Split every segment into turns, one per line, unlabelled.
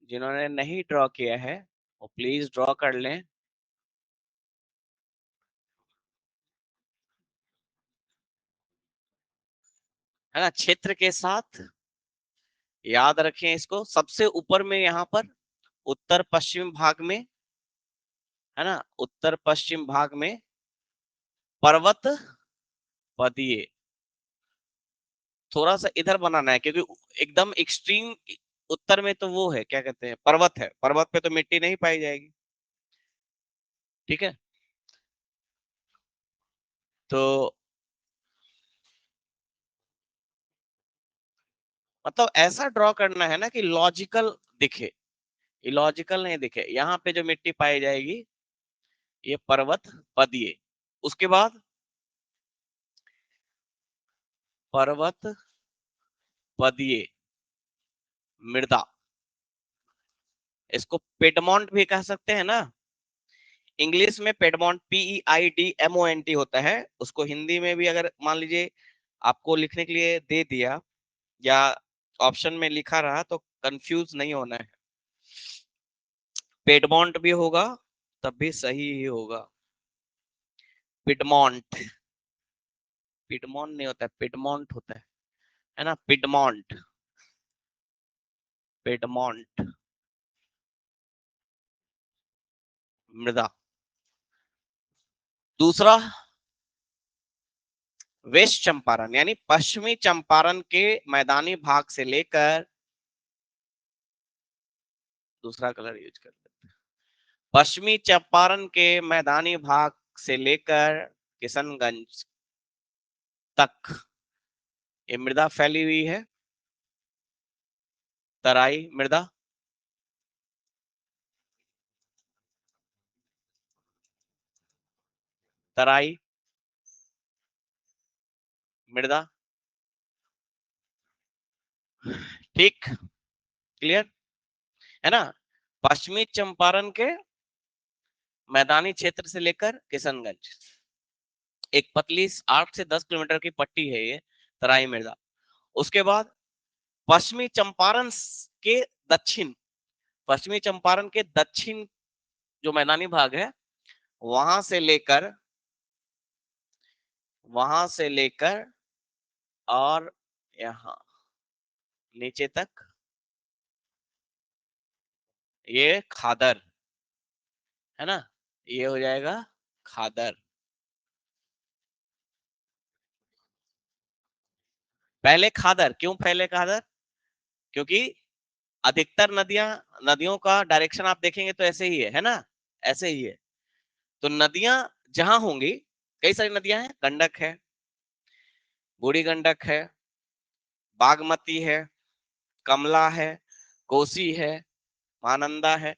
जिन्होंने नहीं ड्रॉ किया है वो प्लीज ड्रॉ कर लें। है ना, क्षेत्र के साथ याद रखें इसको। सबसे ऊपर में यहाँ पर उत्तर पश्चिम भाग में, है ना, उत्तर पश्चिम भाग में पर्वत पदिये। थोड़ा सा इधर बनाना है क्योंकि एकदम एक्सट्रीम उत्तर में तो वो है, क्या कहते हैं, पर्वत है। पर्वत पे तो मिट्टी नहीं पाई जाएगी। ठीक है, तो मतलब ऐसा ड्रॉ करना है ना कि लॉजिकल दिखे, इलॉजिकल नहीं दिखे। यहाँ पे जो मिट्टी पाई जाएगी ये पर्वत पदिये। उसके बाद पर्वत पदिये मृदा, इसको पेडमोंट भी कह सकते हैं ना। इंग्लिश में पेडमोंट PEIDMONT होता है। उसको हिंदी में भी अगर मान लीजिए आपको लिखने के लिए दे दिया या ऑप्शन में लिखा रहा तो कंफ्यूज नहीं होना है। पेडमोंट भी होगा तब भी सही ही होगा। पिडमोंट, पिडमोंट नहीं होता है, पिडमोंट होता है ना, पिडमोंट, पिडमोंट मृदा। दूसरा वेस्ट चंपारण यानी पश्चिमी चंपारण के मैदानी भाग से लेकर, दूसरा कलर यूज कर लेते हैं, पश्चिमी चंपारण के मैदानी भाग से लेकर किशनगंज तक ये मृदा फैली हुई है। तराई मृदा, तराई मृदा। ठीक, क्लियर है ना। पश्चिमी चंपारण के मैदानी क्षेत्र से लेकर किशनगंज एक पतली 8 से 10 किलोमीटर की पट्टी है ये तराई मृदा। उसके बाद पश्चिमी चंपारण के दक्षिण, पश्चिमी चंपारण के दक्षिण जो मैदानी भाग है वहां से लेकर, वहां से लेकर और यहाँ नीचे तक ये खादर, है ना, ये हो जाएगा खादर। पहले खादर, क्यों पहले खादर? क्योंकि अधिकतर नदियां, नदियों का डायरेक्शन आप देखेंगे तो ऐसे ही है ना, ऐसे ही है। तो नदियां जहां होंगी, कई सारी नदियां हैं, गंडक है, बूढ़ी गंडक है, बागमती है, कमला है, कोसी है, महानंदा है।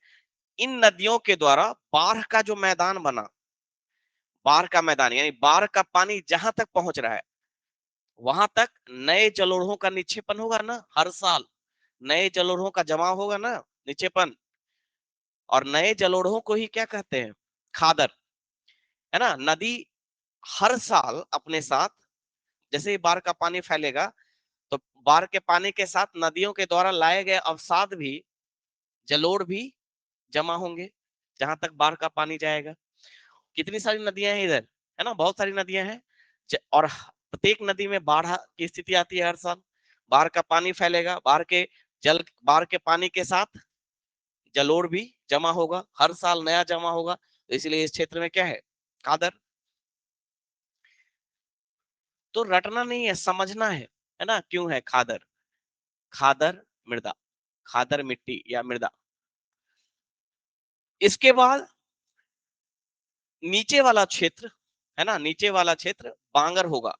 इन नदियों के द्वारा बाढ़ का जो मैदान बना, बाढ़ का मैदान यानी बाढ़ का पानी जहां तक पहुंच रहा है वहां तक नए जलोढ़ों का निक्षेपण होगा ना, हर साल नए जलोढ़ों का जमाव होगा ना, निक्षेपण। और नए जलोढ़ों को ही क्या कहते हैं? खादर। है ना, नदी हर साल अपने साथ, जैसे ही बाढ़ का पानी फैलेगा तो बाढ़ के पानी के साथ नदियों के द्वारा लाए गए अवसाद भी, जलोढ़ भी जमा होंगे जहां तक बाढ़ का पानी जाएगा। कितनी सारी नदियां हैं इधर, है ना, बहुत सारी नदियां हैं। और प्रत्येक नदी में बाढ़ की स्थिति आती है हर साल। बाढ़ का पानी फैलेगा, बाढ़ के जल, बाढ़ के पानी के साथ जलोढ़ भी जमा होगा, हर साल नया जमा होगा। तो इसलिए इस क्षेत्र में क्या है? खादर। तो रटना नहीं है, समझना है ना, क्यों है खादर? खादर मृदा, खादर मिट्टी या मृदा। इसके बाद नीचे वाला क्षेत्र, है ना, नीचे वाला क्षेत्र बांगर होगा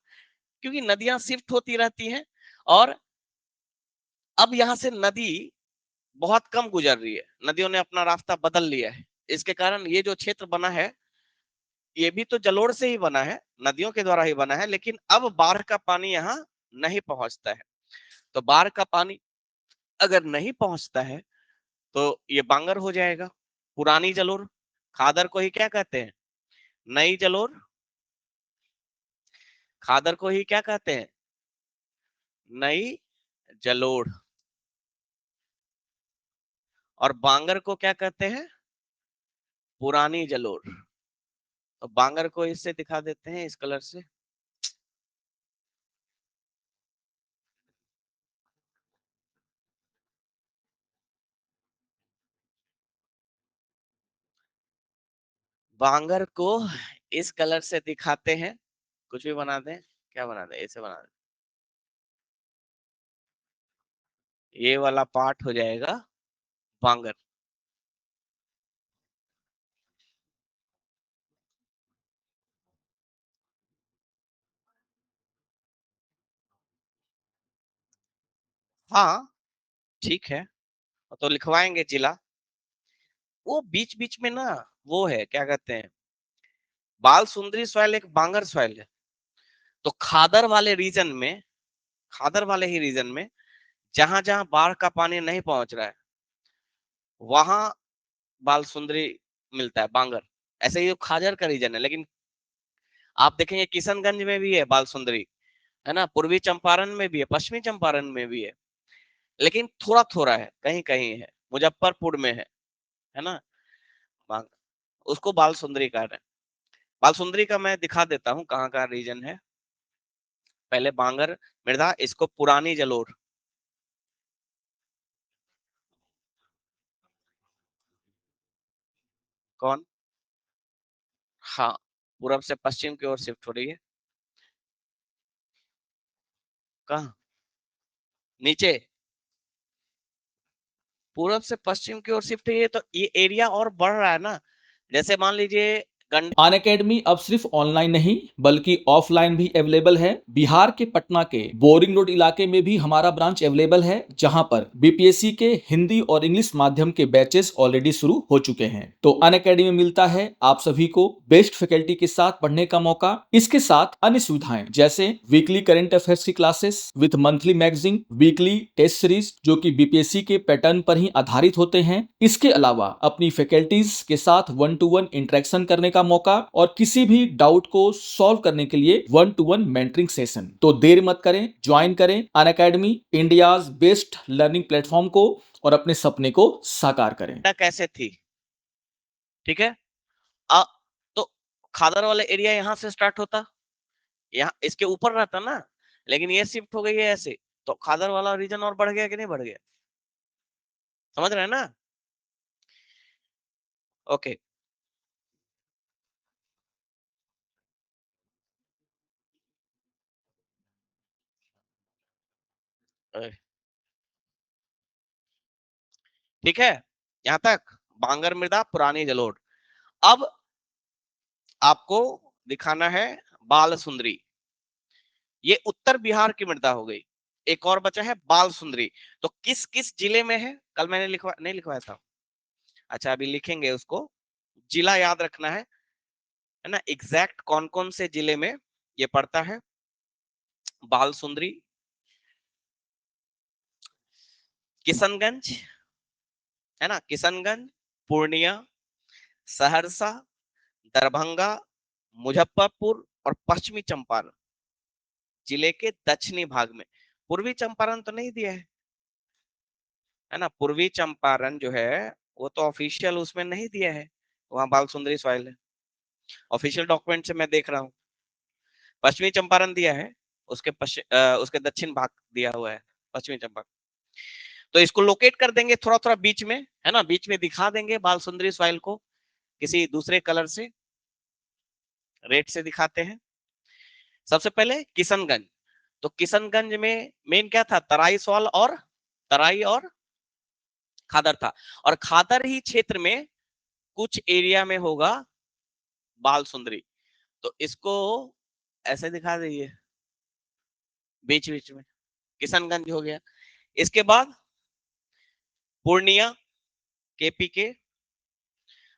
क्योंकि नदियां शिफ्ट होती रहती हैं और अब यहां से नदी बहुत कम गुजर रही है, नदियों ने अपना रास्ता बदल लिया है। इसके कारण ये जो क्षेत्र बना है ये भी तो जलोढ़ से ही बना है, नदियों के द्वारा ही बना है, लेकिन अब बाढ़ का पानी यहाँ नहीं पहुंचता है। तो बाढ़ का पानी अगर नहीं पहुंचता है तो ये बांगर हो जाएगा, पुरानी जलोढ़। खादर को ही क्या कहते हैं? नई जलोढ़। खादर को ही क्या कहते हैं? नई जलोढ़। और बांगर को क्या कहते हैं? पुरानी जलोर। तो बांगर को इससे दिखा देते हैं, इस कलर से। बांगर को इस कलर से दिखाते हैं, कुछ भी बना दें, क्या बना दें, ऐसे बना दें, ये वाला पार्ट हो जाएगा बांगर। हाँ ठीक है, तो लिखवाएंगे जिला। वो बीच बीच में ना, वो है क्या कहते हैं, बाल सुंदरी सॉइल एक बांगर सॉइल है। तो खादर वाले रीजन में, खादर वाले ही रीजन में जहां जहां बाढ़ का पानी नहीं पहुंच रहा है, वहां बाल सुंदरी मिलता है, बांगर। ऐसे ही खादर का रीजन है, लेकिन आप देखेंगे किशनगंज में भी है बाल सुंदरी, है ना, पूर्वी चंपारण में भी है, पश्चिमी चंपारण में भी है, लेकिन थोड़ा थोड़ा है, कहीं कहीं है, मुजफ्फरपुर में है ना, उसको बाल सुंदरी कह रहे हैं। बाल सुंदरी का मैं दिखा देता हूँ कहाँ का रीजन है। पहले बांगर मृदा, इसको पुरानी जलोर। कौन? हाँ, पूरब से पश्चिम की ओर शिफ्ट हो रही है। कहाँ? नीचे, पूरब से पश्चिम की ओर शिफ्ट है, तो ये एरिया और बढ़ रहा है ना। जैसे मान लीजिए
अन अकेडमी अब सिर्फ ऑनलाइन नहीं बल्कि ऑफलाइन भी अवेलेबल है। बिहार के पटना के बोरिंग रोड इलाके में भी हमारा ब्रांच अवेलेबल है, जहां पर बीपीएससी के हिंदी और इंग्लिश माध्यम के बैचेस ऑलरेडी शुरू हो चुके हैं। तो अन अकेडमी में मिलता है आप सभी को बेस्ट फैकल्टी के साथ पढ़ने का मौका। इसके साथ अन्य सुविधाएं जैसे वीकली करंट अफेयर्स की classes with monthly magazine, weekly test series जो कि बीपीएससी के पैटर्न पर ही आधारित होते हैं। इसके अलावा अपनी फैकल्टीज के साथ 1-to-1 इंटरेक्शन करने का मौका और किसी भी डाउट को सॉल्व करने के लिए 1-to-1 मेंटरिंग सेशन। तो देर मत करें, ज्वाइन करें Unacademy, India's best learning platform को, और अपने सपने को साकार करें।
कैसे थी, ठीक है। आ, तो खादर वाला एरिया यहाँ से स्टार्ट होता, यहाँ इसके ऊपर रहता ना, लेकिन ये शिफ्ट हो गई है ऐसे, तो खादर वाला रीजन और बढ़ गया कि नहीं बढ़ गया? समझ रहे हैं ना? ओके। ठीक है, यहाँ तक बांगर मृदा पुरानी जलोढ़। अब आपको दिखाना है बाल सुंदरी। ये उत्तर बिहार की मृदा हो गई। एक और बचा है बाल सुंदरी। तो किस किस जिले में है? कल मैंने लिखवा नहीं लिखवाया था। अच्छा, अभी लिखेंगे उसको, जिला याद रखना है ना, एग्जैक्ट कौन कौन से जिले में ये पड़ता है। बाल सुंदरी, किशनगंज, है ना, किशनगंज, पूर्णिया, सहरसा, दरभंगा, मुजफ्फरपुर और पश्चिमी चंपारण जिले के दक्षिणी भाग में। पूर्वी चंपारण तो नहीं दिया है ना, पूर्वी चंपारण जो है वो तो ऑफिशियल उसमें नहीं दिया है, वहां बाल सुंदरी सॉइल है, ऑफिशियल डॉक्यूमेंट से मैं देख रहा हूँ। पश्चिमी चंपारण दिया है, उसके दक्षिण भाग दिया हुआ है पश्चिमी चंपारण। तो इसको लोकेट कर देंगे थोड़ा थोड़ा बीच में, है ना, बीच में दिखा देंगे बाल सुंदरी सॉइल को किसी दूसरे कलर से, रेड से दिखाते हैं। सबसे पहले किशनगंज। तो किशनगंज में मेन क्या था, तराई सॉल और तराई और खादर था, और खादर ही क्षेत्र में कुछ एरिया में होगा बाल सुंदरी। तो इसको ऐसे दिखा दीजिए बीच बीच में, किशनगंज हो गया। इसके बाद पूर्णिया, केपी के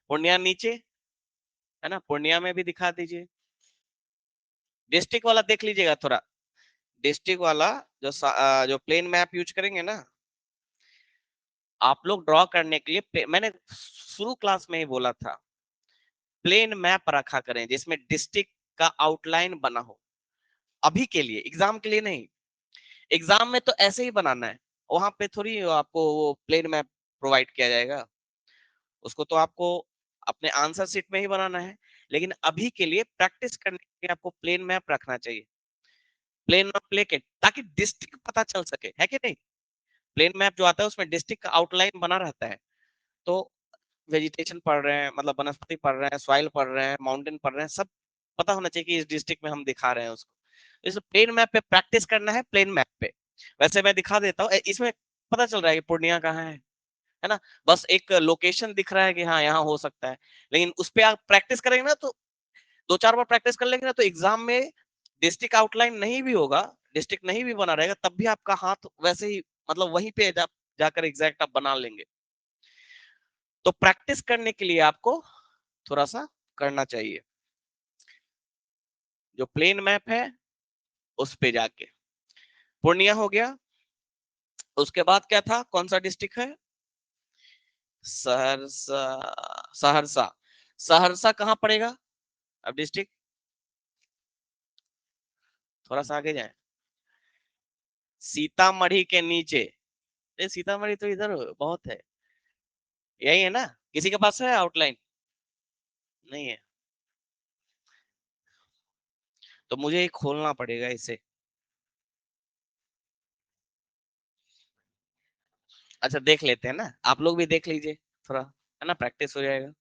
पूर्णिया नीचे, है ना, पूर्णिया में भी दिखा दीजिए। डिस्ट्रिक्ट वाला देख लीजिएगा थोड़ा, डिस्ट्रिक्ट वाला जो प्लेन मैप यूज करेंगे ना आप लोग ड्रॉ करने के लिए, मैंने शुरू क्लास में ही बोला था, प्लेन मैप रखा करें जिसमें डिस्ट्रिक्ट का आउटलाइन बना हो। अभी के लिए, एग्जाम के लिए नहीं। एग्जाम में तो ऐसे ही बनाना है, वहां पे थोड़ी आपको वो प्लेन मैप प्रोवाइड किया जाएगा, उसको तो आपको अपने आंसर शीट में ही बनाना है। लेकिन अभी के लिए प्रैक्टिस करने के लिए आपको प्लेन मैप रखना चाहिए, प्लेन मैप लेके, ताकि डिस्ट्रिक्ट पता चल सके, है कि नहीं। प्लेन मैप जो आता है उसमें डिस्ट्रिक्ट का आउटलाइन बना रहता है, तो वेजिटेशन पढ़ रहे हैं, मतलब वनस्पति पढ़ रहे हैं, सॉइल पढ़ रहे हैं, माउंटेन पढ़ रहे हैं, सब पता होना चाहिए कि इस डिस्ट्रिक्ट में हम दिखा रहे हैं उसको। इस प्लेन मैप पे प्रैक्टिस करना है, प्लेन मैप पे। वैसे मैं दिखा देता हूँ, इसमें पता चल रहा है कि पूर्णिया कहाँ है ना। बस एक लोकेशन दिख रहा है कि हाँ यहाँ हो सकता है, लेकिन उस पे आप प्रैक्टिस करेंगे ना, तो 2-4 बार प्रैक्टिस कर लेंगे ना, तो एग्जाम में डिस्ट्रिक्ट आउटलाइन नहीं भी होगा, डिस्ट्रिक्ट नहीं भी बना रहेगा, तब भी आपका हाथ वैसे ही, मतलब वहीं पे जाकर एग्जैक्ट आप बना लेंगे। तो प्रैक्टिस करने के लिए आपको थोड़ा सा करना चाहिए, जो प्लेन मैप है उस पे जाके। पूर्णिया हो गया, उसके बाद क्या था, कौन सा डिस्ट्रिक्ट है, सहरसा। सहरसा, सहरसा कहाँ पड़ेगा अब डिस्ट्रिक्ट, थोड़ा सा आगे जाए, सीतामढ़ी के नीचे। सीतामढ़ी तो इधर बहुत है, यही है ना, किसी के पास है आउटलाइन, नहीं है, तो मुझे खोलना पड़ेगा इसे। अच्छा देख लेते हैं ना, आप लोग भी देख लीजिए थोड़ा, है ना, प्रैक्टिस हो जाएगा।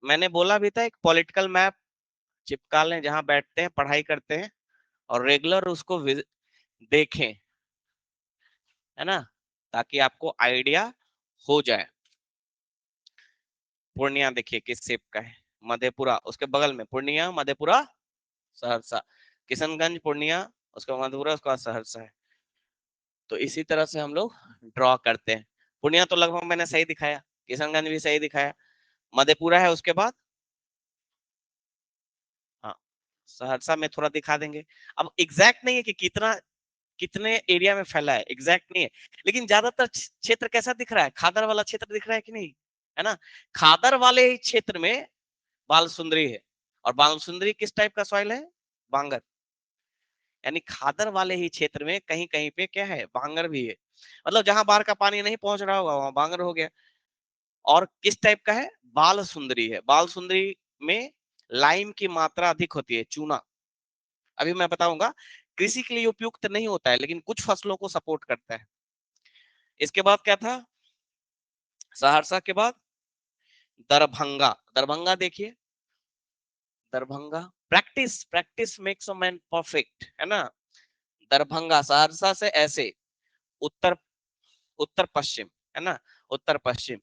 मैंने बोला भी था एक पॉलिटिकल मैप चिपका लें, जहां बैठते हैं पढ़ाई करते हैं और रेगुलर उसको देखें, है ना, ताकि आपको आइडिया हो जाए। पूर्णिया देखिए किस शेप का है, मधेपुरा उसके बगल में, पूर्णिया मधेपुरा सहरसा, किशनगंज पूर्णिया, उसका मधेपुरा, उसका सहरसा है। तो इसी तरह से हम लोग ड्रॉ करते हैं। पूर्णिया तो लगभग मैंने सही दिखाया, किशनगंज भी सही दिखाया, मधेपुरा है उसके बाद, हाँ, सहरसा में थोड़ा दिखा देंगे। अब एग्जैक्ट नहीं है कि कितना, कितने एरिया में फैला है, एग्जैक्ट नहीं है, लेकिन ज्यादातर क्षेत्र कैसा दिख रहा है, खादर वाला क्षेत्र दिख रहा है कि नहीं, है ना। खादर वाले ही क्षेत्र में बाल सुंदरी है, और बाल सुंदरी किस टाइप का सॉइल है, बांगर, यानी खादर वाले ही क्षेत्र में कहीं कहीं पे क्या है, बांगर भी है, मतलब जहां बाढ़ का पानी नहीं पहुंच रहा होगा वहां बांगर हो गया। और किस टाइप का है, बाल सुंदरी है, बाल सुंदरी में लाइम की मात्रा अधिक होती है, चूना, अभी मैं बताऊंगा, कृषि के लिए उपयुक्त नहीं होता है, लेकिन कुछ फसलों को सपोर्ट करता है। इसके बाद क्या था, सहरसा के बाद दरभंगा, दरभंगा देखिए, Darbhanga, practice practice makes a man perfect, है ना। दरभंगा सहरसा से ऐसे उत्तर, उत्तर पश्चिम, है ना, उत्तर पश्चिम,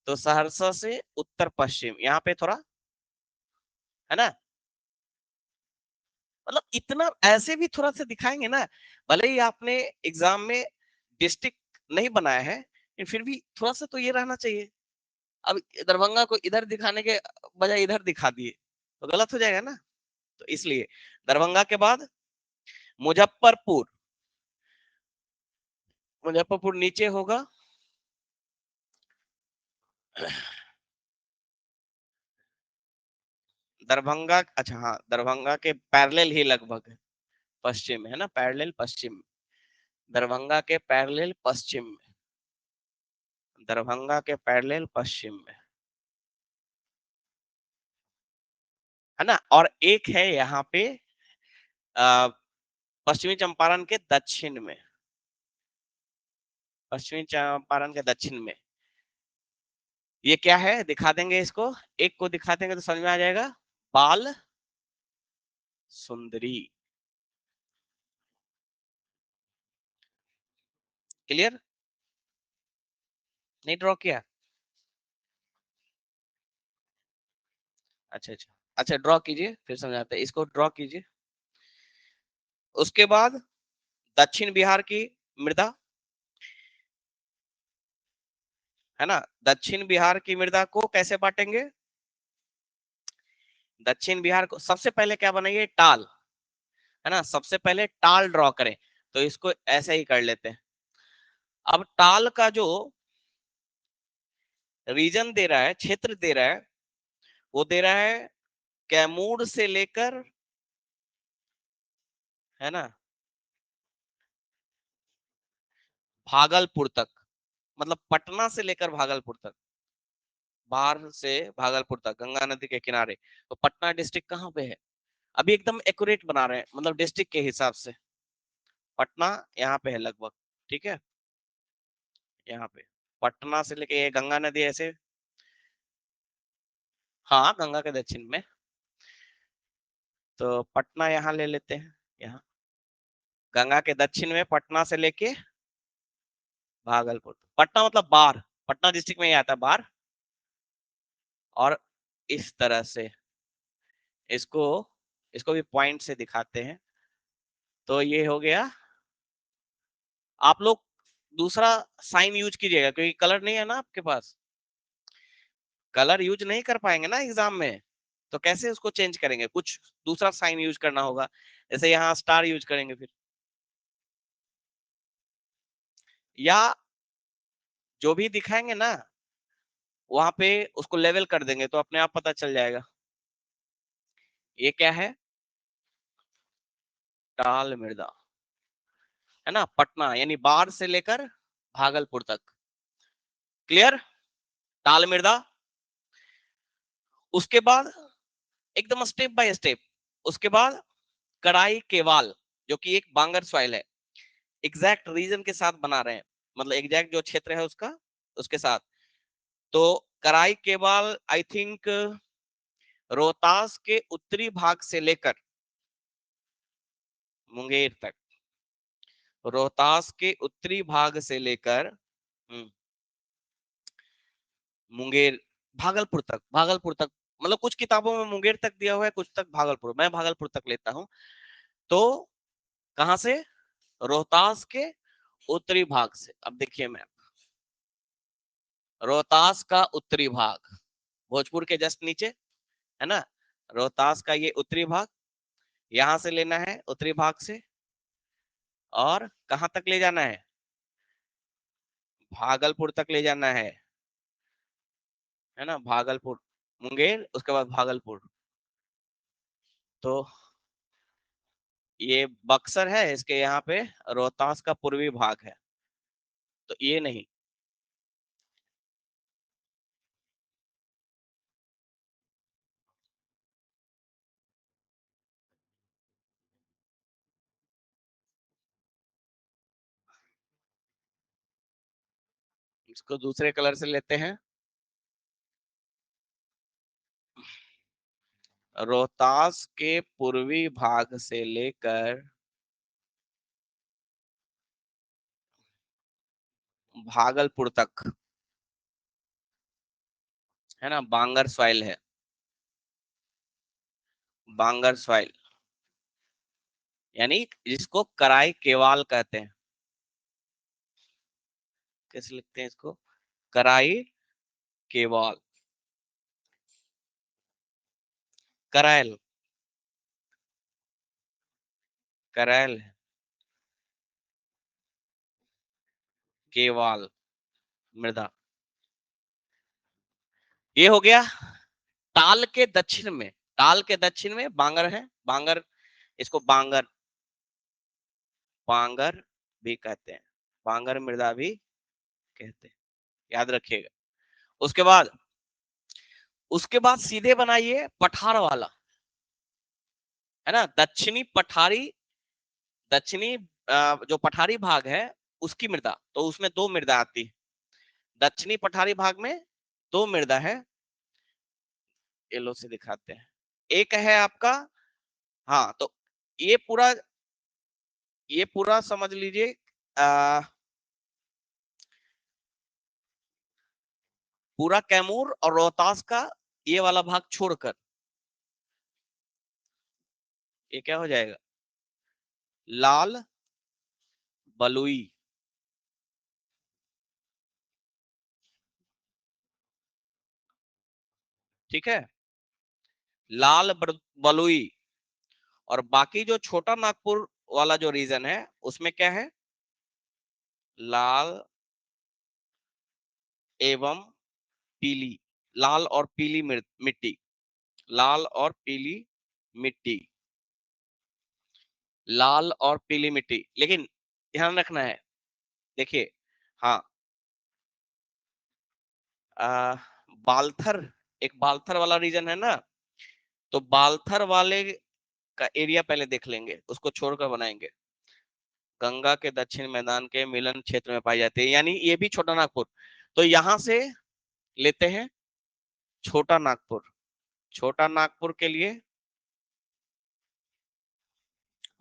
तो सहरसा से उत्तर पश्चिम, यहाँ पे थोड़ा, है ना, मतलब इतना ऐसे भी थोड़ा सा दिखाएंगे ना, भले ही आपने एग्जाम में डिस्ट्रिक्ट नहीं बनाया है, लेकिन फिर भी थोड़ा सा तो ये रहना चाहिए। अब दरभंगा को इधर दिखाने के बजाय इधर दिखा दिए तो गलत हो जाएगा ना, तो इसलिए दरभंगा के बाद मुजफ्फरपुर, मुजफ्फरपुर नीचे होगा, दरभंगा, अच्छा हाँ, दरभंगा के पैरेलल ही लगभग है, पश्चिम है ना, पैरेलल पश्चिम, दरभंगा के पैरेलल पश्चिम में, दरभंगा के पैरेलल पश्चिम में, है ना। और एक है यहाँ पे पश्चिमी चंपारण के दक्षिण में, पश्चिमी चंपारण के दक्षिण में, ये क्या है दिखा देंगे इसको, एक को दिखा देंगे तो समझ में आ जाएगा, बाल सुंदरी, क्लियर, नहीं ड्रॉ किया, अच्छा अच्छा, अच्छा ड्रॉ कीजिए फिर समझाते हैं, इसको ड्रॉ कीजिए। उसके बाद दक्षिण बिहार की मृदा, है ना, दक्षिण बिहार की मृदा को कैसे बांटेंगे, दक्षिण बिहार को सबसे पहले क्या बनाइए, टाल, है ना, सबसे पहले टाल ड्रॉ करें, तो इसको ऐसे ही कर लेते हैं। अब टाल का जो रीजन दे रहा है, क्षेत्र दे रहा है, वो दे रहा है कैमूर से लेकर, है ना, भागलपुर तक, मतलब पटना से लेकर भागलपुर तक, बाहर से भागलपुर तक गंगा नदी के किनारे। तो पटना डिस्ट्रिक्ट कहाँ पे है? अभी एकदम एक्यूरेट बना रहे हैं, मतलब डिस्ट्रिक्ट के हिसाब से। पटना यहाँ पे है लगभग, ठीक है, यहाँ पे पटना से लेके ये गंगा नदी ऐसे, हाँ गंगा के दक्षिण में। तो पटना यहाँ ले लेते हैं, यहाँ गंगा के दक्षिण में पटना से लेके भागलपुर। पटना मतलब बार, पटना डिस्ट्रिक्ट में ही आता है बार। और इस तरह से इसको इसको भी पॉइंट से दिखाते हैं। तो ये हो गया। आप लोग दूसरा साइन यूज कीजिएगा, क्योंकि कलर नहीं है ना आपके पास, कलर यूज नहीं कर पाएंगे ना एग्जाम में, तो कैसे उसको चेंज करेंगे? कुछ दूसरा साइन यूज करना होगा, जैसे यहाँ स्टार यूज करेंगे फिर, या जो भी दिखाएंगे ना वहां पे उसको लेवल कर देंगे, तो अपने आप पता चल जाएगा। ये क्या है? टाल मृदा, है ना, पटना यानी बाढ़ से लेकर भागलपुर तक। क्लियर? टाल मृदा। उसके बाद एकदम स्टेप बाय स्टेप, उसके बाद कड़ाई केवाल, जो कि एक बांगर सॉइल है, एग्जैक्ट रीजन के साथ बना रहे हैं, मतलब एग्जैक्ट जो क्षेत्र है उसका, उसके साथ। तो कराई केवाल आई थिंक रोहतास के उत्तरी भाग से लेकर मुंगेर तक, रोहतास के उत्तरी भाग से लेकर मुंगेर, भागलपुर तक, भागलपुर तक, मतलब कुछ किताबों में मुंगेर तक दिया हुआ है, कुछ तक भागलपुर, मैं भागलपुर तक लेता हूं। तो कहां से? रोहतास के उत्तरी भाग से। अब देखिए मैप, रोहतास का उत्तरी भाग भोजपुर के जस्ट नीचे, है ना, रोहतास का ये उत्तरी भाग, यहां से लेना है उत्तरी भाग से, और कहां तक ले जाना है? भागलपुर तक ले जाना है ना, भागलपुर, मुंगेर, उसके बाद भागलपुर। तो ये बक्सर है, इसके यहाँ पे रोहतास का पूर्वी भाग है, तो ये नहीं, इसको दूसरे कलर से लेते हैं। रोहतास के पूर्वी भाग से लेकर भागलपुर तक, है ना, बांगर सॉइल है, बांगर सॉइल, यानी जिसको कराई केवाल कहते हैं। कैसे लिखते हैं इसको? कराई केवाल, करैल, करैल, केवाल मृदा। ये हो गया। ताल के दक्षिण में, ताल के दक्षिण में बांगर है, बांगर, इसको बांगर, बांगर भी कहते हैं, बांगर मृदा भी कहते हैं, याद रखिएगा। उसके बाद, उसके बाद सीधे बनाइए पठार वाला, है ना, दक्षिणी पठारी, दक्षिणी जो पठारी भाग है उसकी मृदा, तो उसमें दो मृदा आती है, दक्षिणी पठारी भाग में दो मृदा है, येलो से दिखाते हैं। एक है आपका, हाँ, तो ये पूरा, ये पूरा समझ लीजिए, पूरा कैमूर और रोहतास का ये वाला भाग छोड़कर ये क्या हो जाएगा? लाल बलुई, ठीक है, लाल बलुई। और बाकी जो छोटा नागपुर वाला जो रीजन है उसमें क्या है, लाल एवं पीली, लाल और पीली मिट्टी, लाल और पीली मिट्टी, लाल और पीली मिट्टी। लेकिन ध्यान रखना है, देखिए, हाँ, बालथर, एक बालथर वाला रीजन है ना, तो बालथर वाले का एरिया पहले देख लेंगे, उसको छोड़कर बनाएंगे। गंगा के दक्षिण मैदान के मिलन क्षेत्र में पाई जाती है, यानी ये भी छोटा नागपुर। तो यहां से लेते हैं छोटा नागपुर। छोटा नागपुर के लिए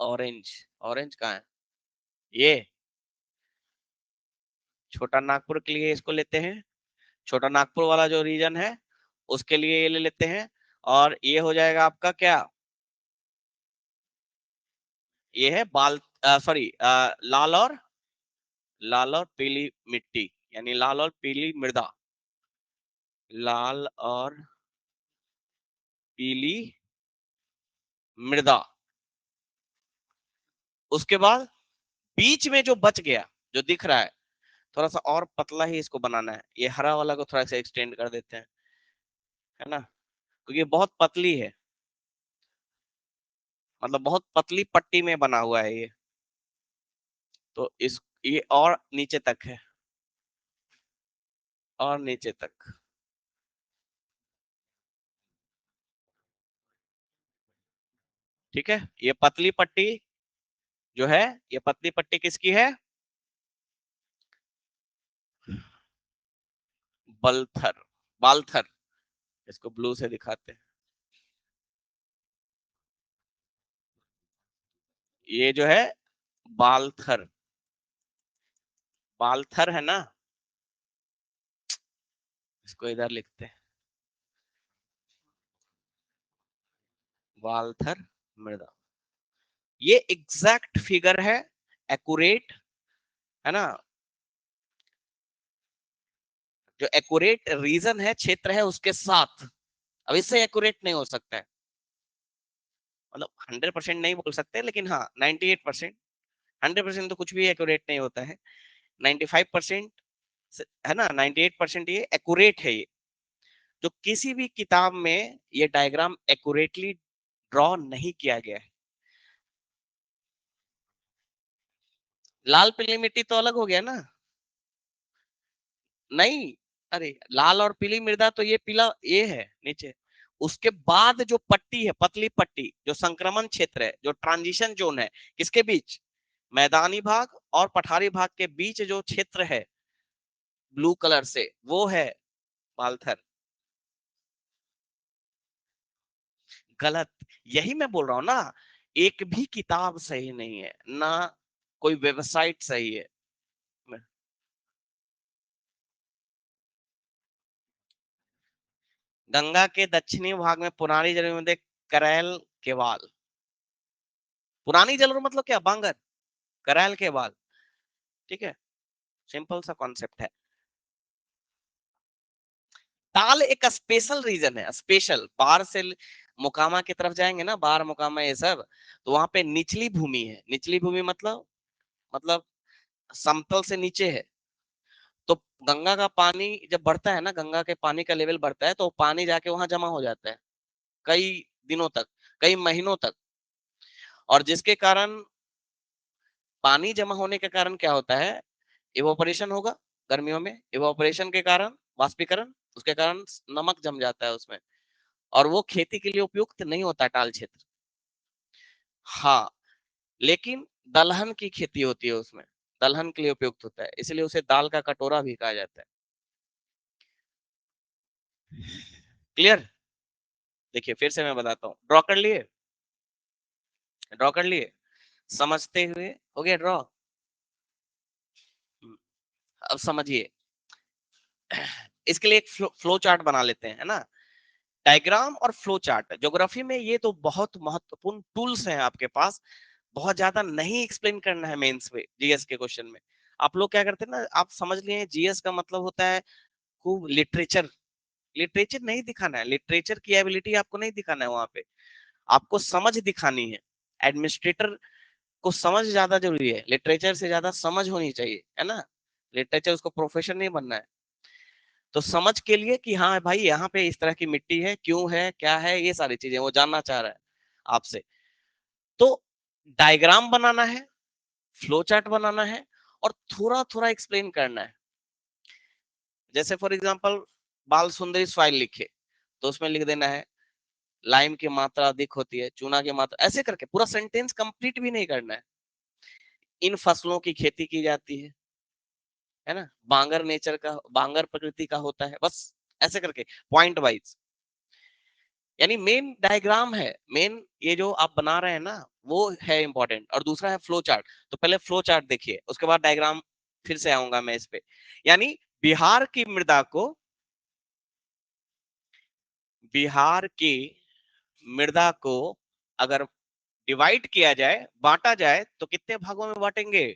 ऑरेंज, ऑरेंज कहाँ है, ये छोटा नागपुर के लिए इसको लेते हैं, छोटा नागपुर वाला जो रीजन है उसके लिए ये ले लेते हैं। और ये हो जाएगा आपका क्या, ये है सॉरी, लाल और पीली मिट्टी, यानी लाल और पीली मृदा, लाल और पीली मृदा। उसके बाद बीच में जो बच गया, जो दिख रहा है, थोड़ा सा और पतला ही इसको बनाना है, ये हरा वाला को थोड़ा सा एक्सटेंड कर देते हैं, है ना, क्योंकि ये बहुत पतली है, मतलब बहुत पतली पट्टी में बना हुआ है ये, तो इस ये और नीचे तक है, और नीचे तक। ठीक है, ये पतली पट्टी जो है, ये पतली पट्टी किसकी है, बलथर, बालथर, इसको ब्लू से दिखाते हैं, ये जो है बालथर, बालथर है ना, इसको इधर लिखते हैं, बालथर मृदा। ये एग्जैक्ट फिगर है, एक्यूरेट, है ना, जो एक्यूरेट रीजन है, क्षेत्र है, उसके साथ। अब इससे एक्यूरेट नहीं हो सकता है, मतलब 100% नहीं बोल सकते, लेकिन हाँ 98%, 100% तो कुछ भी एक्यूरेट नहीं होता है, 95% है ना, 98% ये एक्यूरेट है, ये जो किसी भी किताब में ये डायग्राम एक्यूरेटली ड्रॉ नहीं किया गया है। लाल पीली मिट्टी तो अलग हो गया ना, नहीं, अरे लाल और पीली मृदा तो ये पीला ये है नीचे, उसके बाद जो पट्टी है, पतली पट्टी, जो संक्रमण क्षेत्र है, जो ट्रांजिशन जोन है, किसके बीच, मैदानी भाग और पठारी भाग के बीच जो क्षेत्र है ब्लू कलर से, वो है पालथर। गलत, यही मैं बोल रहा हूं ना, एक भी किताब सही नहीं है ना, कोई वेबसाइट सही है। गंगा के दक्षिणी भाग में पुरानी जल में करैल केवाल, पुरानी जल मतलब क्या, बांगर, करैल केवाल, ठीक है, सिंपल सा कॉन्सेप्ट है। ताल एक स्पेशल रीजन है, स्पेशल, बाहर से मोकामा की तरफ जाएंगे ना, बाहर मोकामा ये सब, तो वहां पे निचली भूमि है, निचली भूमि मतलब समतल से नीचे है, तो गंगा का पानी जब बढ़ता है ना, गंगा के पानी का लेवल बढ़ता है, तो पानी जाके वहां जमा हो जाता है कई दिनों तक, कई महीनों तक, और जिसके कारण, पानी जमा होने के कारण क्या होता है, इवोपरेशन होगा, गर्मियों में इवोपरेशन के कारण वाष्पीकरण, उसके कारण नमक जम जाता है उसमें, और वो खेती के लिए उपयुक्त नहीं होता टाल क्षेत्र। हाँ, लेकिन दलहन की खेती होती है उसमें, दलहन के लिए उपयुक्त होता है, इसलिए उसे दाल का कटोरा भी कहा जाता है। क्लियर, देखिए फिर से मैं बताता हूँ, ड्रॉ कर लिए, ड्रॉ कर लिए, समझते हुए हो गया ड्रॉ। अब समझिए, इसके लिए एक फ्लो चार्ट बना लेते हैं, है ना, डायग्राम और फ्लो चार्ट, ज्योग्राफी में ये तो बहुत महत्वपूर्ण टूल्स हैं आपके पास, बहुत ज्यादा नहीं एक्सप्लेन करना है मेंस में, जीएस के क्वेश्चन में। आप लोग क्या करते हैं ना, आप समझ लिए जीएस का मतलब होता है खूब लिटरेचर, लिटरेचर नहीं दिखाना है, लिटरेचर की एबिलिटी आपको नहीं दिखाना है वहां पे, आपको समझ दिखानी है। एडमिनिस्ट्रेटर को समझ ज्यादा जरूरी है, लिटरेचर से ज्यादा समझ होनी चाहिए, है ना। लिटरेचर उसको प्रोफेशन नहीं बनना है। तो समझ के लिए कि हाँ भाई यहाँ पे इस तरह की मिट्टी है, क्यों है, क्या है, ये सारी चीजें वो जानना चाह रहा है आपसे। तो डायग्राम बनाना है, फ्लो चार्ट बनाना है, और थोड़ा थोड़ा एक्सप्लेन करना है। जैसे फॉर एग्जांपल बाल सुंदरी सॉइल लिखे, तो उसमें लिख देना है लाइम की मात्रा अधिक होती है, चूना की मात्रा, ऐसे करके पूरा सेंटेंस कंप्लीट भी नहीं करना है। इन फसलों की खेती की जाती है ना, बांगर नेचर का, बांगर प्रकृति का होता है, बस ऐसे करके पॉइंट वाइज। यानी मेन डायग्राम है, मेन ये जो आप बना रहे हैं ना वो है इंपॉर्टेंट, और दूसरा है फ्लो चार्ट। तो पहले फ्लो चार्ट देखिए, उसके बाद डायग्राम फिर से आऊंगा मैं इस पे। यानी बिहार की मृदा को, बिहार की मृदा को अगर डिवाइड किया जाए, बांटा जाए, तो कितने भागों में बांटेंगे?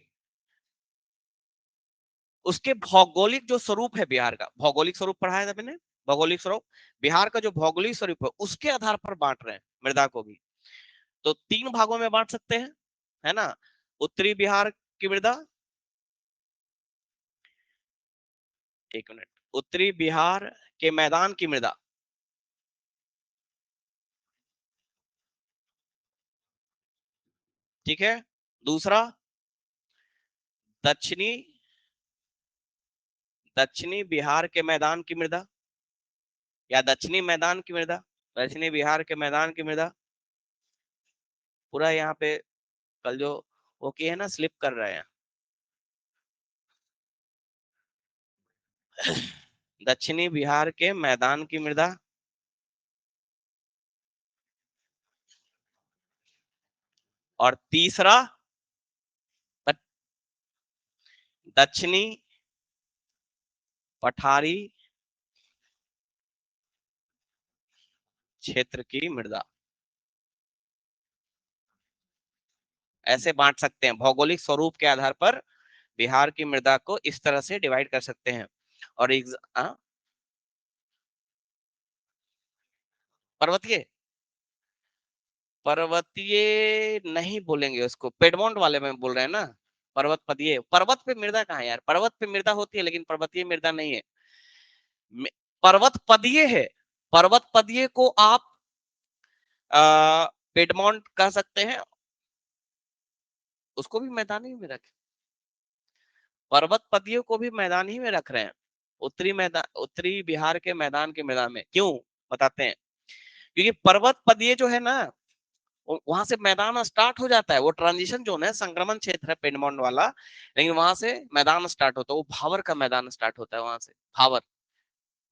उसके भौगोलिक जो स्वरूप है बिहार का, भौगोलिक स्वरूप पढ़ाया था मैंने, भौगोलिक स्वरूप, बिहार का जो भौगोलिक स्वरूप है उसके आधार पर बांट रहे हैं मृदा को भी। तो 3 भागों में बांट सकते हैं, है ना। उत्तरी बिहार की मृदा, 1 मिनट, उत्तरी बिहार के मैदान की मृदा, ठीक है। दूसरा, दक्षिणी, दक्षिणी बिहार के मैदान की मृदा, या दक्षिणी मैदान की मृदा, दक्षिणी बिहार के मैदान की मृदा। पूरा यहाँ पे कल जो वो किए है ना, स्लिप कर रहे हैं। दक्षिणी बिहार के मैदान की मृदा, और तीसरा दक्षिणी पठारी क्षेत्र की मृदा। ऐसे बांट सकते हैं, भौगोलिक स्वरूप के आधार पर बिहार की मृदा को इस तरह से डिवाइड कर सकते हैं। और पर्वतीय, पर्वतीय नहीं बोलेंगे उसको, पेडमोंट वाले में बोल रहे हैं ना। पर्वत पदीय, पर्वत पे मृदा कहाँ है यार, पर्वत पे मृदा होती है लेकिन पर्वतीय मृदा नहीं है। पर्वत पदीय है, पर्वत पदीय को आप पेडमोंट कह सकते हैं, उसको भी मैदानी में रखें, पर्वत पदियों को भी मैदान ही में रख रहे हैं। उत्तरी मैदान, उत्तरी बिहार के मैदान के मैदान में क्यों, बताते हैं। क्योंकि पर्वत पदीय जो है ना, वहां से मैदान स्टार्ट हो जाता है, वो ट्रांजिशन जोन है, संक्रमण क्षेत्र है पेडमोंट वाला, लेकिन वहां से मैदान स्टार्ट होता है, वो भावर का मैदान स्टार्ट होता है वहां से। भावर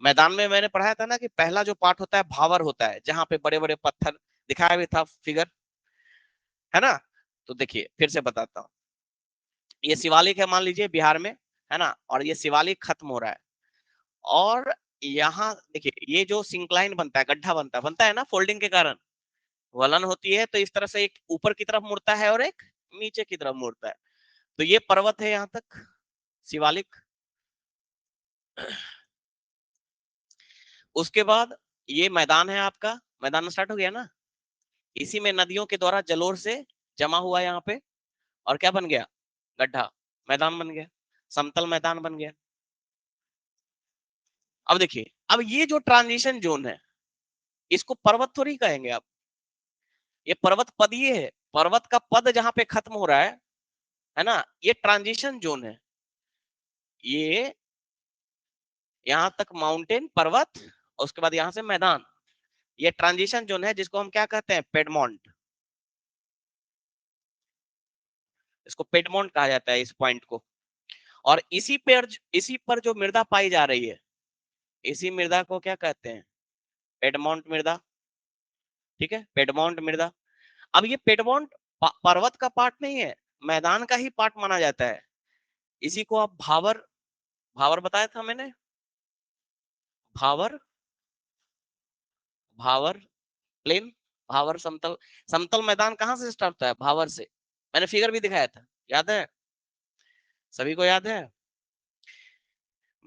मैदान में मैंने पढ़ाया था ना कि पहला जो पार्ट होता है भावर होता है, जहां पे बड़े बड़े पत्थर दिखाया भी था फिगर, है ना। तो देखिए फिर से बताता हूँ, ये शिवालिक है मान लीजिए बिहार में, है ना, और ये शिवालिक खत्म हो रहा है, और यहाँ देखिए ये जो सिंक्लाइन बनता है, गड्ढा बनता है ना फोल्डिंग के कारण, वलन होती है, तो इस तरह से एक ऊपर की तरफ मुड़ता है और एक नीचे की तरफ मुड़ता है। तो ये पर्वत है यहाँ तक, शिवालिक। उसके बाद ये मैदान है आपका, मैदान स्टार्ट हो गया ना, इसी में नदियों के द्वारा जलोढ़ से जमा हुआ यहाँ पे, और क्या बन गया, गड्ढा, मैदान बन गया, समतल मैदान बन गया। अब देखिए, अब ये जो ट्रांजिशन जोन है, इसको पर्वत थोड़ी कहेंगे आप, ये पर्वत पदीय है, पर्वत का पद जहां पे खत्म हो रहा है ना, ये ट्रांजिशन जोन है। ये यहाँ तक माउंटेन, पर्वत, और उसके बाद यहाँ से मैदान, ये ट्रांजिशन जोन है, जिसको हम क्या कहते हैं, पेडमोंट। इसको पेडमोंट कहा जाता है इस पॉइंट को। और इसी पर जो मृदा पाई जा रही है, इसी मृदा को क्या कहते हैं, पेडमोंट मृदा, ठीक है, पेडमोंट मृदा। अब ये पेडमोंट पर्वत का पार्ट नहीं है, मैदान का ही पार्ट माना जाता है। इसी को आप भावर, भावर बताया था मैंने, भावर, भावर प्लेन, भावर समतल, समतल मैदान कहां से स्टार्ट होता है, भावर से। मैंने फिगर भी दिखाया था, याद है, सभी को याद है।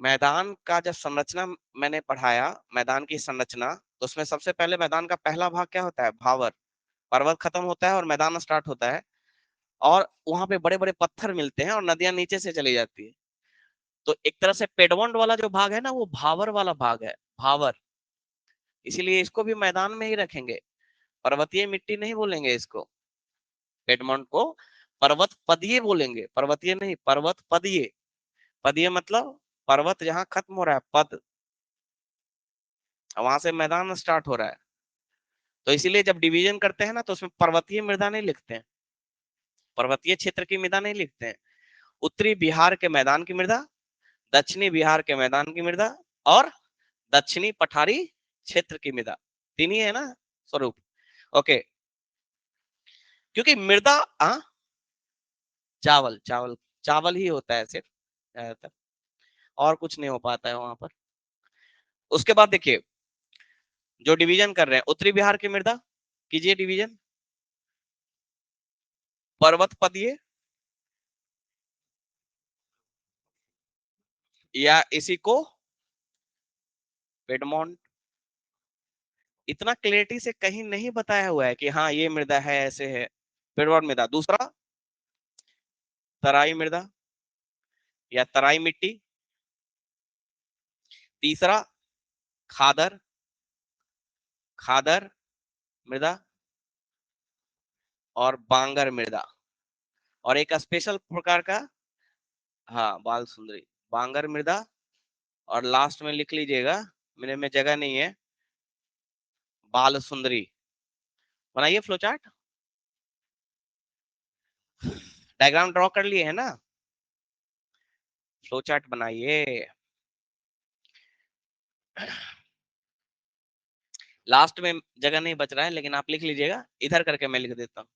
मैदान का जब संरचना मैंने पढ़ाया, मैदान की संरचना, तो उसमें सबसे पहले मैदान का पहला भाग क्या होता है, भावर, पर्वत खत्म होता है और मैदान स्टार्ट होता है। और वहां पे बड़े बड़े पत्थर मिलते हैं और नदियां नीचे से चली जाती है। तो एक तरह से पेडमोंड वाला जो भाग है ना, वो भावर वाला भाग है, भावर। इसीलिए इसको भी मैदान में ही रखेंगे, पर्वतीय मिट्टी नहीं बोलेंगे इसको। पेडमोंड को पर्वत पदीय बोलेंगे, पर्वतीय नहीं, पर्वत पदीय। पदीय मतलब पर्वत जहां खत्म हो रहा है, पद, वहां से मैदान स्टार्ट हो रहा है। तो इसीलिए जब डिवीजन करते हैं ना, तो उसमें पर्वतीय मृदा नहीं लिखते हैं, पर्वतीय क्षेत्र की मृदा नहीं लिखते हैं। उत्तरी बिहार के मैदान की मृदा, दक्षिणी बिहार के मैदान की मृदा, और दक्षिणी पठारी क्षेत्र की मृदा। तीन ही है ना स्वरूप। ओके, क्योंकि मृदा चावल चावल चावल ही होता है सिर्फ, ज्यादातर और कुछ नहीं हो पाता है वहां पर। उसके बाद देखिए, जो डिवीजन कर रहे हैं, उत्तरी बिहार की मृदा कीजिए डिवीजन, पर्वत पदीय या इसी को पेडमोंट। इतना क्लियरिटी से कहीं नहीं बताया हुआ है कि हाँ ये मृदा है, ऐसे है। पेडमोंट मृदा। दूसरा, तराई मृदा या तराई मिट्टी। तीसरा, खादर, खादर मृदा और बांगर मृदा। और एक स्पेशल प्रकार का, हाँ, बाल सुंदरी, बांगर मृदा। और लास्ट में लिख लीजिएगा, मेरे में जगह नहीं है, बाल सुंदरी। बनाइए फ्लो चार्ट, डायग्राम ड्रॉ कर लिए है ना, फ्लो चार्ट बनाइए। लास्ट में जगह नहीं बच रहा है, लेकिन आप लिख लीजिएगा, इधर करके मैं लिख देता हूँ।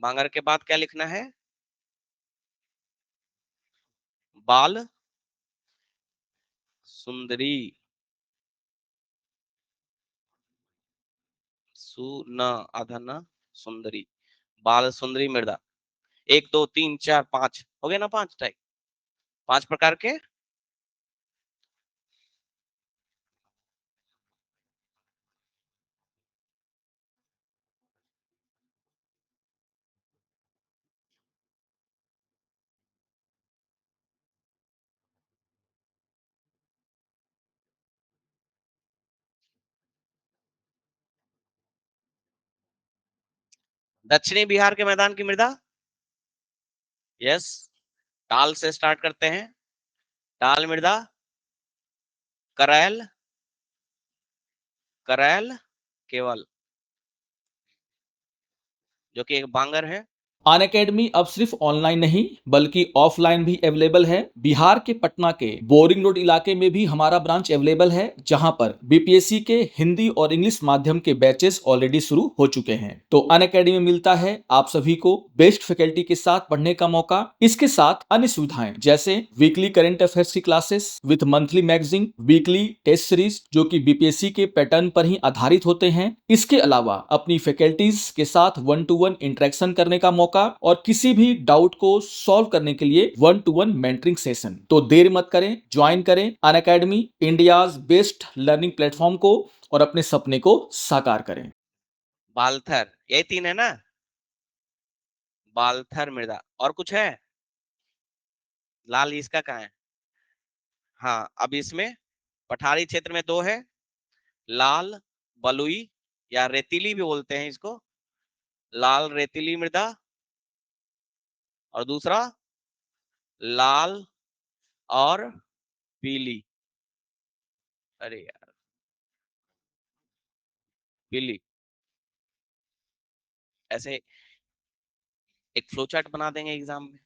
बांगर के बाद क्या लिखना है, बाल सुंदरी, सुन आधा न, सुंदरी, बाल सुंदरी मृदा। 1 2 3 4 5 हो गए ना, 5 टाइप, 5 प्रकार के। दक्षिणी बिहार के मैदान की मृदा, यस, टाल से स्टार्ट करते हैं। टाल मृदा, करैल, करैल केवल, जो कि एक बांगर है।
अन अकेडमी अब सिर्फ ऑनलाइन नहीं बल्कि ऑफलाइन भी अवेलेबल है। बिहार के पटना के बोरिंग रोड इलाके में भी हमारा ब्रांच अवेलेबल है, जहां पर बीपीएससी के हिंदी और इंग्लिश माध्यम के बैचेस ऑलरेडी शुरू हो चुके हैं। तो अन अकेडमी में मिलता है आप सभी को बेस्ट फैकल्टी के साथ पढ़ने का मौका। इसके साथ अन्य सुविधाएं जैसे वीकली करंट अफेयर्स की classes with monthly magazine, weekly test series जो कि बीपीएससी के पैटर्न पर ही आधारित होते हैं। इसके अलावा अपनी फैकल्टीज के साथ 1-to-1 इंटरेक्शन करने का मौका और किसी भी डाउट को सॉल्व करने के लिए 1-to-1 मेंटरिंग सेशन। तो देर मत करें, ज्वाइन करें Unacademy, India's best learning platform को, और अपने सपने को साकार करें।
बालथर, यही 3 है ना, बालथर मृदा। और कुछ है, लाल इसका कहाँ है, हाँ, अब इसमें पठारी क्षेत्र में 2 है, लाल बलुई या रेतीली भी बोलते हैं इसको, लाल रेतीली मृदा, और दूसरा लाल और पीली, अरे यार, पीली। ऐसे एक फ्लो चार्ट बना देंगे एग्जाम में,